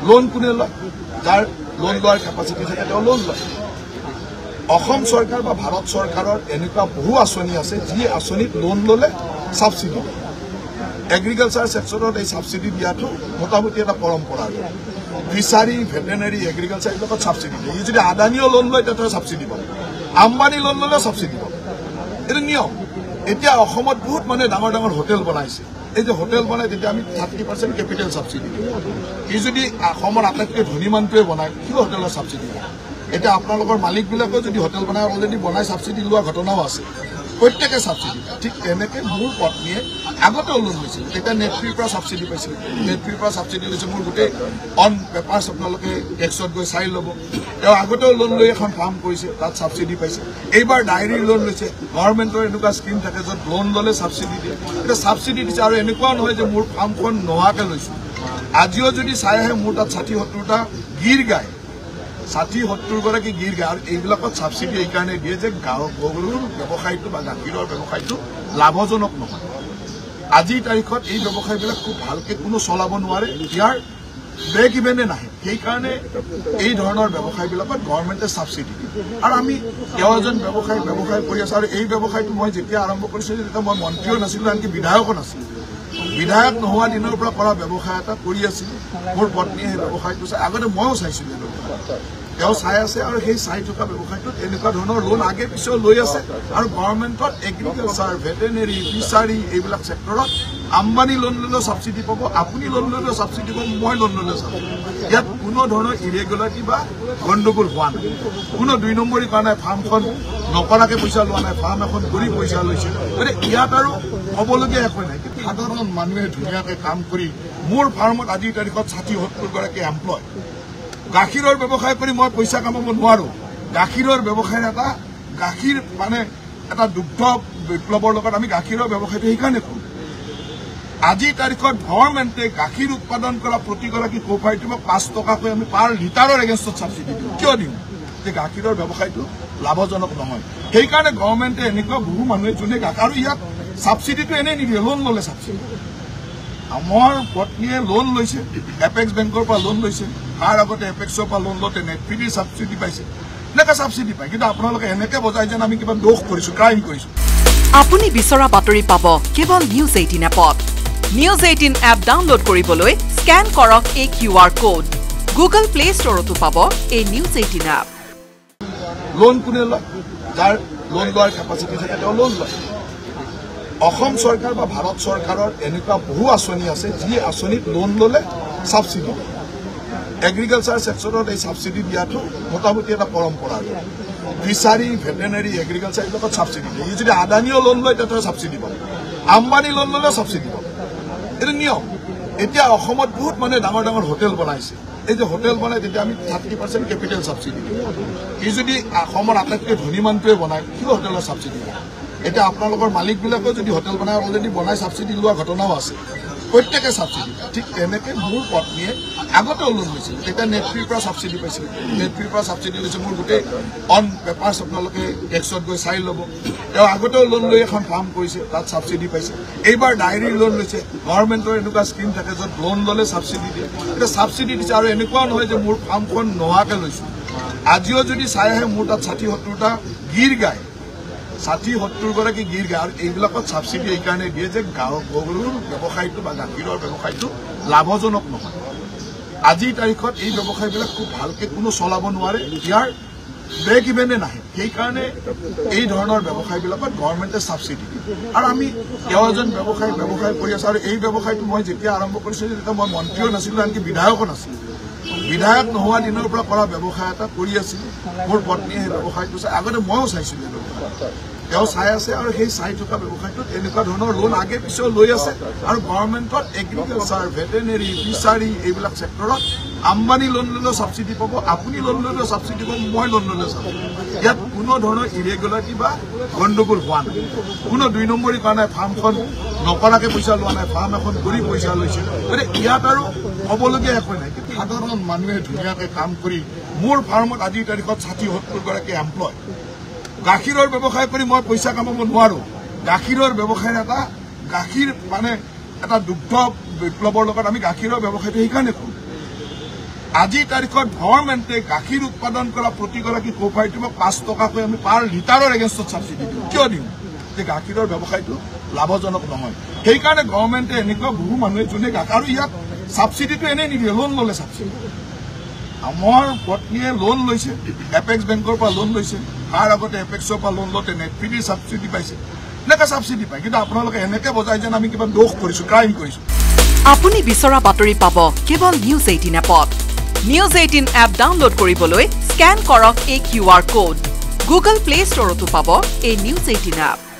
loan কোনে লয় যাৰ লোন লোৱাৰ কেপাচিটি থাকে তেওঁ লোন লয় অসম চৰকাৰ বা ভাৰত চৰকাৰৰ এনেকুৱা বহু আঁচনি আছে যি আঁচনিত লোন ল'লে সাবসিডি এগ্ৰিকালচাৰ সেক্টৰত এই সাবসিডি দিয়াটো মোটামুটি এটা পৰম্পৰা ফিচাৰী ভেটেনাৰী এগ্ৰিকালচাৰ এইবিলাকত সাবসিডি দিয়ে যদি আদানীও লোন লয় তেতিয়া সাবসিডি পাব আম্বানী লোন ল'লে সাবসিডি পাব এইটো নিয়ম এতিয়া অসমত বহুত মানুহে ডাঙৰ ডাঙৰ হোটেল বনাইছে এই যে হোটেল বনাই তেতিয়া আমি 30% কেপিটেল সাবসিডি এই যদি অসমৰ আটাইতকৈ ধনী মানুহটোৱে বনায় কি হোটেলৰ সাবসিডি এটা আপোনালোকৰ মালিকবিলাকেও যদি হোটেল বনাই অলৰেডি বনাই সাবসিডি লোৱা ঘটনাও আছে প্ৰত্যেকে সাবসিডি ঠিক তেনেকৈ মোৰ পত্নীয়ে আগতেও লোন লৈছিল তেতিয়া নেটফ্ৰিৰ পৰা সাবসিডি পাইছিল নেটফ্ৰিৰ পৰা সাবসিডি লৈছে মোৰ গোটেই অন পেপাৰ্ছ আপোনালোকে টেক্সত গৈ চাই ল'ব তেওঁ আগতেও লোন লৈ এখন ফাৰ্ম কৰিছে তাত সাবসিডি পাইছে এইবাৰ ডায়েৰী লোন লৈছে গভৰ্ণমেণ্টৰ এনেকুৱা স্কিম থাকে য'ত লোন ল'লে সাবসিডি দিয়ে এতিয়া সাবসিডি দিছে আৰু এনেকুৱাও নহয় যে মোৰ ফাৰ্মখন নোহোৱাকৈ লৈছোঁ আজিও যদি চাই আহে মোৰ তাত 60-70টা গিৰ গায় 60-70 গৰাকী গিৰ গায় আৰু এইবিলাকত সাবসিডি এইকাৰণে দিয়ে যে গৰুৰ ব্যৱসায়টো বা গাখীৰৰ ব্যৱসায়টো লাভজনক নহয় আজিৰ তাৰিখত এই ব্যৱসায়বিলাক খুব ভালকৈ কোনো চলাব নোৱাৰে ইয়াৰ ব্ৰেক ইভেনে নাহে সেইকাৰণে এই ধৰণৰ ব্যৱসায়বিলাকত গভৰ্ণমেণ্টে সাবসিডি দিয়ে আৰু আমি কেইবাজন ব্যৱসায় কৰি আছোঁ আৰু এই ব্যৱসায়টো মই যেতিয়া আৰম্ভ কৰিছিলোঁ তেতিয়া মই মন্ত্ৰীও নাছিলোঁ আনকি বিধায়কো নাছিলোঁ বিধায়ক নোহোৱা দিনৰ পৰা কৰা ব্যৱসায় এটা কৰি আছিলোঁ মোৰ পত্নীয়ে সেই ব্যৱসায়টো চাই আগতে ময়ো চাইছিলোঁ তেওঁ চাই আছে আৰু সেই চাই থকা ব্যৱসায়টোত এনেকুৱা ধৰণৰ লোন আগে পিছেও লৈ আছে আৰু গভৰ্ণমেণ্টত এগ্ৰিকালচাৰ ভেটেনেৰী ফিচাৰী এইবিলাক ছেক্টৰত আম্বানী লোন ল'লেও সাবসিডি পাব আপুনি লোন ল'লেও সাবসিডি পাব মই লোন ল'লেও সাবসিডি ইয়াত কোনো ধৰণৰ ইৰেগুলাৰিটি বা গণ্ডগোল হোৱা নাই কোনো 2 নম্বৰী কৰা নাই ফাৰ্মখন নকৰাকৈ পইচা লোৱা নাই ফাৰ্ম এখন কৰি পইচা লৈছে গতিকে ইয়াত আৰু হ'বলগীয়া একো নাই কিন্তু সাধাৰণ মানুহে ধুনীয়াকৈ কাম কৰি মোৰ ফাৰ্মত আজিৰ তাৰিখত 60-70 গৰাকী এমপ্লয় গাখীৰৰ ব্যৱসায় কৰি মই পইচা কামাব নোৱাৰো গাখীৰৰ ব্যৱসায় এটা গাখীৰ মানে এটা দুগ্ধ বিপ্লৱৰ লগত আমি গাখীৰৰ ব্যৱসায়টো সেইকাৰণে কৰোঁ আজিৰ তাৰিখত গভৰ্ণমেণ্টে গাখীৰ উৎপাদন কৰা প্ৰতিগৰাকী কোঅপাৰেটিভক 5 টকাকৈ আমি পাৰ লিটাৰৰ এগেইনষ্টত সাবসিডি দিওঁ কিয় দিওঁ যে গাখীৰৰ ব্যৱসায়টো লাভজনক নহয় সেইকাৰণে গভৰ্ণমেণ্টে এনেকুৱা বহু মানুহে যোনে আৰু ইয়াত সাবসিডিটো এনেই নিদিয়ে লোন ল'লে সাবসিডি আমাৰ পত্নীয়ে লোন লৈছে এপেক্স বেংকৰ পৰা লোন লৈছে তাৰ আগতে এপেক্সৰ পৰা লোন লওঁতে নেটফ্ৰিৰ সাবসিডি পাইছে এনেকৈ সাবসিডি পায় কিন্তু আপোনালোকে এনেকৈ বজাই যেন আমি কিবা দোষ কৰিছোঁ ক্ৰাইম কৰিছোঁ আপুনি বিচৰা বাতৰি পাব কেৱল নিউজ 18 এপত নিউজ 18 এপ ডাউনলোড কৰিবলৈ স্ক্যান কৰক এই QR কোড গুগল প্লে ষ্টৰতো পাব এই নিউজ 18 এপ লোন কোনে লয় যাৰ লোন লোৱাৰ কেপাচিটি থাকে তেওঁ লোন লয় অসম চৰকাৰ বা ভাৰত চৰকাৰৰ এনেকুৱা বহু আঁচনি আছে যি আঁচনিত লোন ল'লে সাবসিডি এগ্ৰিকালচাৰ সেক্টৰত এই সাবসিডি দিয়াটো মোটামুটি এটা পৰম্পৰা ফিচাৰী ভেটেনাৰী এগ্ৰিকালচাৰ এইবিলাকত সাবসিডি দিয়ে যদি আদানীও লোন লয় তেতিয়া সাবসিডি পাব আম্বানী লোন ল'লেও সাবসিডি পাব এইটো নিয়ম এতিয়া অসমত বহুত মানুহে ডাঙৰ ডাঙৰ হোটেল বনাইছে এই যে হোটেল বনাই তেতিয়া আমি 30% কেপিটেল সাবসিডি এই যদি অসমৰ আটাইতকৈ ধনী মানুহটোৱে বনায় কি হোটেলৰ সাবসিডি এতিয়া আপোনালোকৰ মালিকবিলাকেও যদি হোটেল বনাই অলৰেডি বনাই সাবসিডি লোৱা ঘটনাও আছে প্ৰত্যেকে সাবসিডি ঠিক তেনেকৈ মোৰ পত্নীয়ে আগতেও লোন লৈছিল তেতিয়া নেটফ্ৰিৰ পৰা সাবসিডি পাইছিল নেটফ্ৰিৰ পৰা সাবসিডি লৈছে মোৰ গোটেই অন পেপাৰ্ছ আপোনালোকে টেক্সত গৈ চাই ল'ব তেওঁ আগতেও লোন লৈ এখন ফাৰ্ম কৰিছে তাত সাবসিডি পাইছে এইবাৰ ডায়েৰী লোন লৈছে গভৰ্ণমেণ্টৰ এনেকুৱা স্কিম থাকে য'ত লোন ল'লে সাবসিডি দিয়ে এতিয়া সাবসিডি দিছে আৰু এনেকুৱাও নহয় যে মোৰ ফাৰ্মখন নোহোৱাকৈ লৈছোঁ আজিও যদি চাই আহে মোৰ তাত 60-70টা গিৰ গায় 60-70 গৰাকী গিৰ গায় আৰু এইবিলাকত সাবসিডি এইকাৰণে দিয়ে যে গৰুৰ ব্যৱসায়টো বা গাখীৰৰ ব্যৱসায়টো লাভজনক নহয় আজিৰ তাৰিখত এই ব্যৱসায়বিলাক খুব ভালকৈ কোনো চলাব নোৱাৰে ইয়াৰ ব্ৰেক ইভেনে নাহে সেইকাৰণে এই ধৰণৰ ব্যৱসায়বিলাকত গভৰ্ণমেণ্টে সাবসিডি দিয়ে আৰু আমি কেইবাজন ব্যৱসায় কৰি আছোঁ আৰু এই ব্যৱসায়টো মই যেতিয়া আৰম্ভ কৰিছিলোঁ তেতিয়া মই মন্ত্ৰীও নাছিলোঁ আনকি বিধায়কো নাছিলোঁ বিধায়ক নোহোৱা দিনৰ পৰা কৰা ব্যৱসায় এটা কৰি আছিলোঁ মোৰ পত্নীয়ে সেই ব্যৱসায়টো চাই আগতে ময়ো চাইছিলোঁ তেওঁ চাই আছে আৰু সেই চাই থকা ব্যৱসায়টোত এনেকুৱা ধৰণৰ লোন আগে পিছেও লৈ আছে আৰু গভৰ্ণমেণ্টত এগ্ৰিকালচাৰ ভেটেনেৰী ফিচাৰী এইবিলাক ছেক্টৰত আম্বানী লোন ল'লেও সাবসিডি পাব আপুনি লোন ল'লেও সাবসিডি পাব মই লোন ল'লেও সাবসিডি ইয়াত কোনো ধৰণৰ ইৰেগুলাৰিটি বা গণ্ডগোল হোৱা নাই কোনো 2 নম্বৰী কৰা নাই ফাৰ্মখন নকৰাকৈ পইচা লোৱা নাই ফাৰ্ম এখন কৰি পইচা লৈছে গতিকে ইয়াত আৰু হ'বলগীয়া একো নাই কিন্তু সাধাৰণ মানুহে ধুনীয়াকৈ কাম কৰি মোৰ ফাৰ্মত আজিৰ তাৰিখত 60-70 গৰাকী এমপ্লয় গাখীৰৰ ব্যৱসায় কৰি মই পইচা কামাব নোৱাৰো গাখীৰৰ ব্যৱসায় এটা গাখীৰ মানে এটা দুগ্ধ বিপ্লৱৰ লগত আমি গাখীৰৰ ব্যৱসায়টো সেইকাৰণে কৰোঁ আজিৰ তাৰিখত গভৰ্ণমেণ্টে গাখীৰ উৎপাদন কৰা প্ৰতিগৰাকী কোঅপাৰেটিভক 5 টকাকৈ আমি পাৰ লিটাৰৰ এগেইনষ্টত ছাবচিডি দিওঁ কিয় দিওঁ যে গাখীৰৰ ব্যৱসায়টো লাভজনক নহয় সেইকাৰণে গভৰ্ণমেণ্টে এনেকুৱা বহু মানুহে যোনে আৰু ইয়াত ছাবচিডিটো এনেই নিদিয়ে লোন ল'লে ছাবচিডি আমাৰ পত্নীয়ে লোন লৈছে এপেক্স বেংকৰ পৰা লোন লৈছে তাৰ আগতে এপেক্সৰ পৰা লোন লওঁতে নেটফিডিৰ ছাবচিডি পাইছে এনেকৈ ছাবচিডি পায় কিন্তু আপোনালোকে এনেকৈ বজাই যেন আমি কিবা দোষ কৰিছোঁ ক্ৰাইম কৰিছোঁ আপুনি বিচৰা বাতৰি পাব কেৱল নিউজ 18 এপত নিউজ 18 এপ ডাউনলোড কৰিবলৈ স্কেন কৰক এই QR কোড গুগল প্লে ষ্টৰতো পাব এই নিউজ 18 এপ